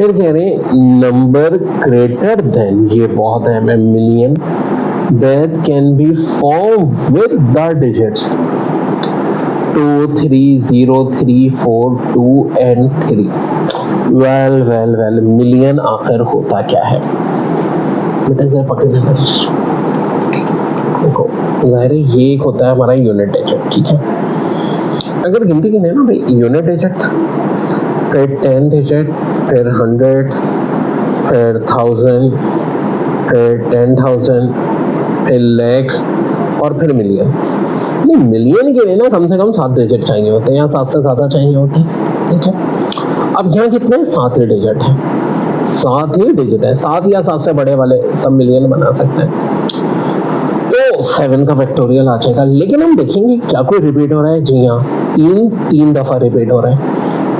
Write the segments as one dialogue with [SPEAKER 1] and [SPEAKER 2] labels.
[SPEAKER 1] फिर कह रहे हैं नंबर ग्रेटर देन, ये बहुत है, मैं million, that can be formed with the digits 2, 3, 0, 3, 4, 2 and 3. well million आखिर होता क्या है बेटा, जरा पकड़ना देखो, जाहिर है ये एक होता है हमारा यूनिट डिजिट, ठीक है। अगर गिनती गिने ना भाई, यूनिट डिजिट, फिर 10 डिजिट, फिर 100, फिर 1000, फिर 10,000, फिर लाख और फिर मिलियन। नहीं, मिलियन के लिए ना कम से कम 7 डिजिट चाहिए होते हैं, यहाँ 7 से ज्यादा चाहिए होते हैं, ठीक है। अब यहाँ कितने 7 ही डिजिट है, 7 ही डिजिट है, 7 या 7 से बड़े वाले सब मिलियन बना सकते हैं, तो 7 का फैक्टोरियल आ जाएगा। लेकिन हम देखेंगे क्या कोई रिपीट हो रहा है, जी हाँ, 3 दफा रिपीट हो रहा है,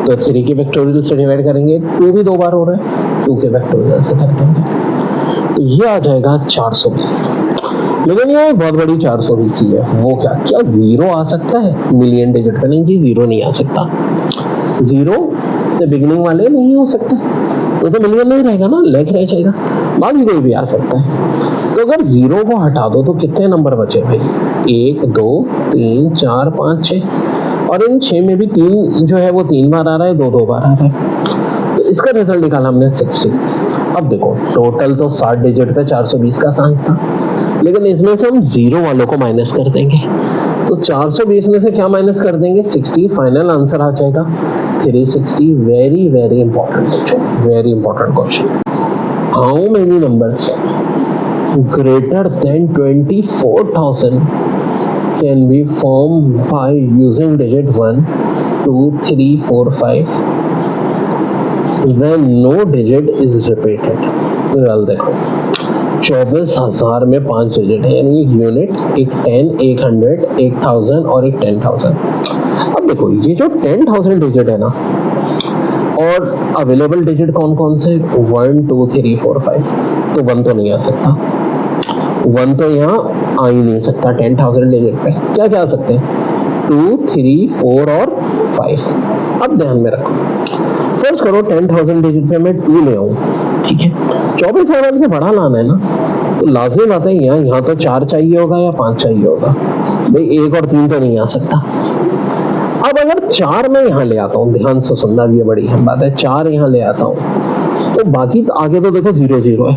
[SPEAKER 1] तो 3 के फैक्टोरियल से डिवाइड करेंगे, 2 भी 2 बार हो रहा है, 2 के फैक्टोरियल से कर देंगे, तो ये आ जाएगा 420। लेकिन ये बहुत बड़ी 420 ही है, वो क्या जीरो आ सकता है मिलियन डिजिट पे? नहीं जी, जीरो नहीं आ सकता, जीरो से बिगिनिंग वाले नहीं हो सकते, तो मिलियन नहीं रहेगा ना, लाख रह जाएगा, बाकी कोई भी आ सकता है। तो अगर जीरो को हटा दो तो कितने नंबर बचे भाई, 1, 2, 3, 4, 5, 6, और इन 6 में भी 3 जो है वो 3 बार आ रहा है, 2 बार आ रहा है, तो इसका रिजल्ट निकाला हमने 60। अब देखो टोटल तो 60 डिजिट पे 420 का चांस था, लेकिन इसमें से हम जीरो वालों को माइनस कर देंगे, तो 420 में से क्या माइनस कर देंगे, 60, फाइनल आंसर आ जाएगा 360। Very important, very important question. How many numbers greater than 24,000 can be formed by using digit 1, 2, 3, 4, 5 when no digit is repeated। well देखो 24,000 में 5 डिजिट है, यानी एक यूनिट, एक 10, एक 100, एक 1000 और एक 10,000। अब देखो ये जो 10,000 डिजिट है ना, और अवेलेबल डिजिट कौन कौन से, 1, 2, 3, 4, 5, तो 1 तो नहीं आ सकता, 1 तो यहाँ आ ही नहीं सकता 10,000 डिजिट पे। क्या क्या आ सकते हैं, 2, 3, 4 और 5। अब ध्यान में रखो, फर्स्ट करो 10,000 डिजिट पे मैं 2 ले आऊं, ठीक है, 24,000 से बड़ा लाना है ना, तो लाजिम बात है यहाँ तो 4 चाहिए होगा या 5 चाहिए होगा भाई, 1 और 3 तो नहीं आ सकता। अब अगर 4 मैं यहाँ ले आता हूँ, ध्यान से सुनना, ये बड़ी बात है, 4 यहाँ ले आता हूँ, तो बाकी तो आगे तो देखो 0 0 है,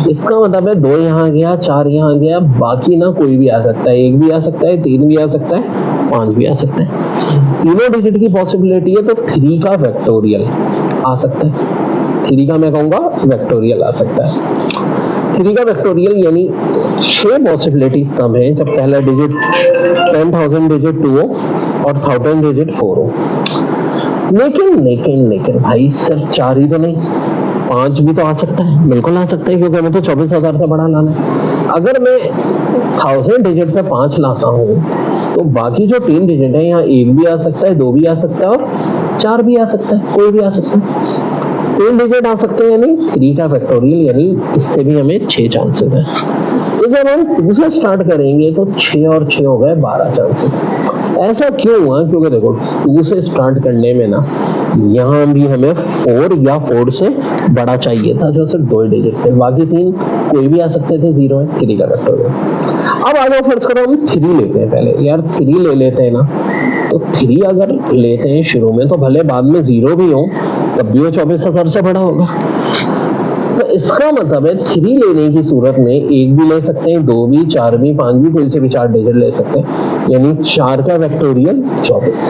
[SPEAKER 1] इसका मतलब है 2 यहाँ गया, 4 यहाँ गया, बाकी ना कोई भी आ सकता है, 1 भी आ सकता है, 3 भी आ सकता है, 5 भी आ सकता है, तीनों डिजिट की पॉसिबिलिटी है, तो 3 का वेक्टोरियल आ सकता है, 3 का मैं कहूंगा वेक्टोरियल आ सकता है। 3 का वेक्टोरियल यानी 6 पॉसिबिलिटीज तब है जब पहला डिजिट 10,000 डिजिट 2 हो और 1000 डिजिट 4 हो। लेकिन भाई सिर्फ 4 ही तो नहीं, 5 भी तो आ सकता है, बिल्कुल आ सकता है, क्योंकि हमें तो 24,000 से बड़ा लाना है। अगर मैं 1000 डिजिट पे 5 लाता हूँ, तो बाकी जो 3 डिजिट है, यहाँ 1 भी आ सकता है, 2 भी आ सकता है और 4 भी आ सकता है, कोई भी आ सकता है, 3 डिजिट आ सकते हैं, यानी 3 का फैक्टोरियल, यानी इससे भी हमें 6 चांसेस है। तो जब हम 2 से स्टार्ट करेंगे तो 6 और 6 हो गए 12 चांसेस। ऐसा क्यों हुआ, क्योंकि देखो 2 से स्टार्ट करने में ना, यहाँ भी हमें 4 या 4 से बड़ा चाहिए था, जो सिर्फ 2 डिजिट थे, बाकी 3 कोई भी आ सकते थे, 0 है, 3 का फैक्टोरियल। अब आ जाओ, फर्स्ट करो हम 3 लेते हैं, पहले यार 3 ले लेते हैं ना, तो 3 अगर लेते हैं शुरू में, तो भले बाद में 0 भी हो, तब भी वो 24,000 से बड़ा होगा। तो इसका मतलब है 3 लेने की सूरत में 1 भी ले सकते हैं, 2 भी, 4 भी, 5 भी, कोई से भी 4 डिजिट ले सकते हैं, यानी 4 का वेक्टोरियल 24।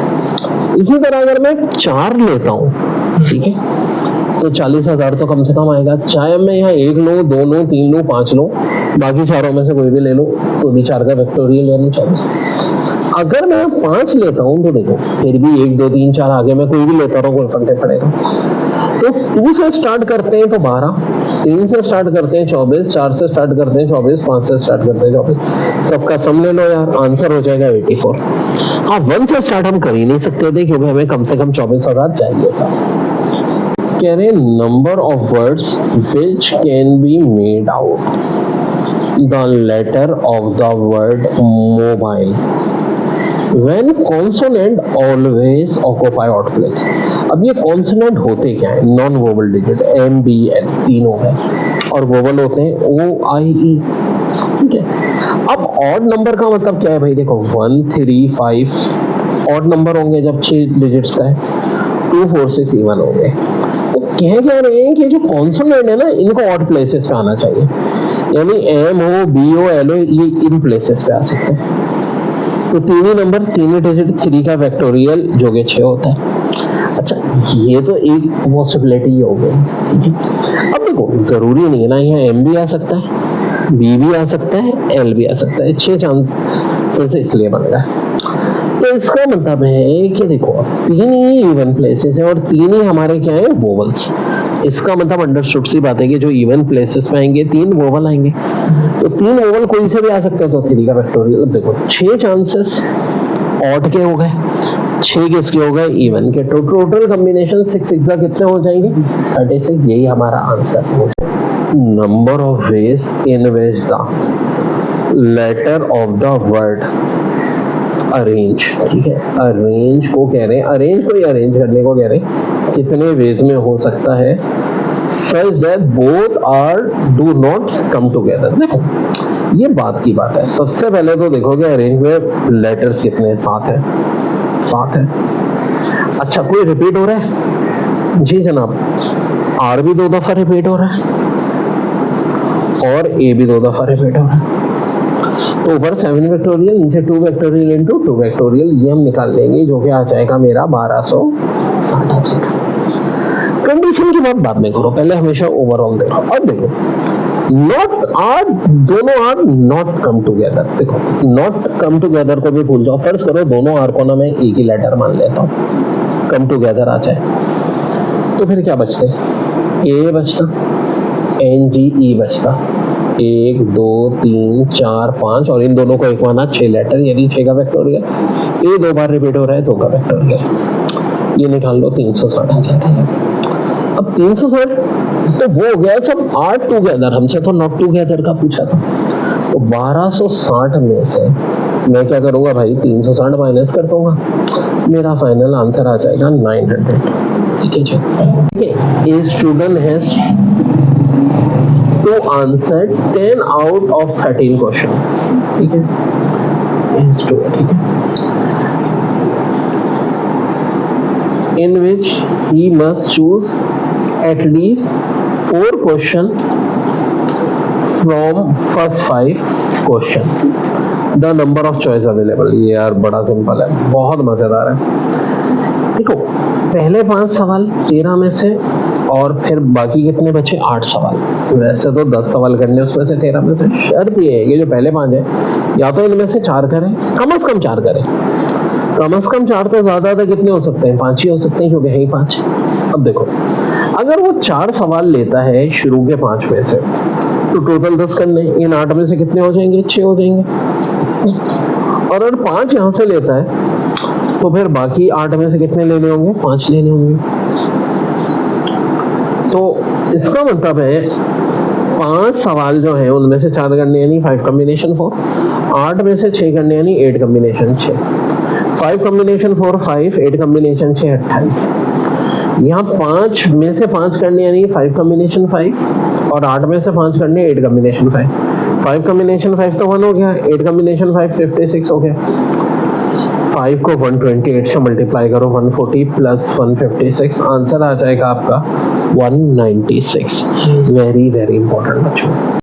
[SPEAKER 1] इसी तरह अगर मैं 4 लेता हूं, ठीक है, तो 40,000 तो कम से कम आएगा, चाहे मैं यहाँ 1 लूं, 2 लूं, 3 लूं, 5 लूं, बाकी चारों में से कोई भी ले लूं, तो भी 4 का वेक्टोरियल यानी 24। अगर मैं 5 लेता हूं, तो देखो फिर भी 1, 2, 3, 4 आगे मैं कोई भी लेता रहूं, कोई फर्क नहीं पड़ेगा। तो 2 से स्टार्ट करते हैं तो 12, 3 से स्टार्ट करते हैं 24, 4 से स्टार्ट करते हैं 24, 5 से स्टार्ट करते हैं 24, सबका सम ले लो यार, आंसर हो जाएगा 84। हाँ, 1 से स्टार्ट हम कर ही नहीं सकते थे, क्योंकि हमें कम से कम 24,000 चाहिए था। कह रहे number of words which can be made out the letter of the word mobile when consonant always occupy odd place. अब ये कॉन्सोनेंट होते क्या है? Non vowel digit, M B L तीन हो गए, और वोवल होते हैं ओ आई ई। ठीक है, अब ऑड नंबर का मतलब क्या है भाई? देखो 1 3 5 ऑड नंबर होंगे जब 6 डिजिट्स का है, 2 4 6 इवन होंगे। तो कह रहे हैं कि जो कॉन्सोनेंट है ना, इनको ऑड प्लेसेस पे आना चाहिए, यानी एम हो, बी हो, एल हो, ये इन प्लेसेस पे आ सकते हैं। तो तीन ही नंबर, तीन ही डिजिट, 3 का फैक्टोरियल जो कि 6 होता है। अच्छा, ये तो एक पॉसिबिलिटी हो गई। ठीक है, अब देखो जरूरी नहीं है ना, यहाँ एम भी आ सकता है, बी भी आ सकता है, एल भी आ सकता है, 6 चांसेस इसलिए बन रहा है। तो इसका मतलब है कि देखो तीन ही इवन प्लेसेस है और तीन ही हमारे क्या है? वोवल्स। इसका मतलब अंडरस्टूड सी बात है कि जो इवन प्लेसेस पे आएंगे 3 वोवल आएंगे, तो 3 वोवल कोई से भी आ सकते हैं, तो 3 का फैक्टोरियल। देखो 6 चांसेस ऑड के हो गए, 6 किसके हो गए? इवन के। तो टोटल कॉम्बिनेशन 6 6 कितने हो जाएंगे? 36। यही हमारा आंसर हो जाएगा। Number of ways in which the letter of the word arrange. ठीक है, अरेंज को कह रहे हैं, अरेंज को ही अरेंज करने को कह रहे हैं, कितने वेज में हो सकता है such that both are do not come together. देखो ये बात की बात है। सबसे पहले तो देखोगे अरेंज में लेटर्स कितने हैं? 7 है, 7 है। अच्छा, कोई रिपीट हो रहा है? जी जनाब, आर भी 2 दफा रिपीट हो रहा है और ए भी 2 दफा रिपीट हो रहा है। तो ऊपर 7 फैक्टोरियल, नीचे 2 फैक्टोरियल इंटू 2 फैक्टोरियल, ये हम निकाल लेंगे, जो कि आ जाएगा मेरा 1260 आ जाएगा। कंडीशन की बात बाद में करो, पहले हमेशा ओवरऑल देखो। अब देखो नॉट आर, दोनों आर नॉट कम टुगेदर। देखो नॉट कम टुगेदर को भी भूल जाओ, फर्ज करो दोनों आर को ना मैं एक ही लेटर मान लेता हूँ, कम टुगेदर आ जाए, तो फिर क्या बचते? ए बचता, एन जी ई बचता, 1 2 3 4 5, और इन दोनों को एक माना 6 लेटर, यानी 6 का फैक्टोरियल। ए 2 बार रिपीट हो रहा है, 2 का फैक्टोरियल। ये निकाल लो, 360 आ जाएगा। अब 360 तो वो हो गया सब आर टुगेदर, हमसे तो नॉट टुगेदर का पूछा था। तो 1260 में से मैं क्या करूंगा भाई? 360 माइनस कर दूंगा, मेरा फाइनल आंसर आ जाएगा 900। ठीक है जी, ठीक है। A student has to answer 10 out of 13 question. ठीक है, ठीक है, in which he must choose at least 4 question from first 5 question. The number of choice available। ये यार बड़ा सिंपल है, बहुत मजेदार है। देखो पहले 5 सवाल 13 में से, और फिर बाकी कितने बचे? 8 सवाल। वैसे तो 10 सवाल करने उसमें से 13 में से। शर्त ये है कि जो पहले 5 है, या तो इनमें से 4 करें, कम से कम 4 करें। कम से कम 4 तो ज्यादा कितने हो सकते हैं? 5 ही हो सकते हैं, क्योंकि है ही 5। अब देखो अगर वो 4 सवाल लेता है शुरू के 5 में से, तो टोटल 10 करने, इन 8 में से कितने हो जाएंगे? 6 हो जाएंगे। और अगर 5 यहां से लेता है, तो फिर बाकी 8 में से कितने लेने होंगे? 5 लेने होंगे। तो इसका मतलब है 5 सवाल जो है उनमें से 4 करने, यानी 5 कॉम्बिनेशन 4, 8 में से 6 करने, यानी 8 कॉम्बिनेशन 6, 5 कॉम्बिनेशन 4 5, 8 कॉम्बिनेशन 6 28। यहाँ 5 में से 5 करने, यानी 5 कॉम्बिनेशन 5, और 8 में से 5 करने, 8 कॉम्बिनेशन 5। 5 कॉम्बिनेशन 5 तो 1 हो गया, 8 कॉम्बिनेशन 5 56 हो गया। 5 को 128 से मल्टीप्लाई करो, 140 प्लस 156, आंसर आ जाएगा आपका 196। वेरी वेरी इंपॉर्टेंट बच्चों।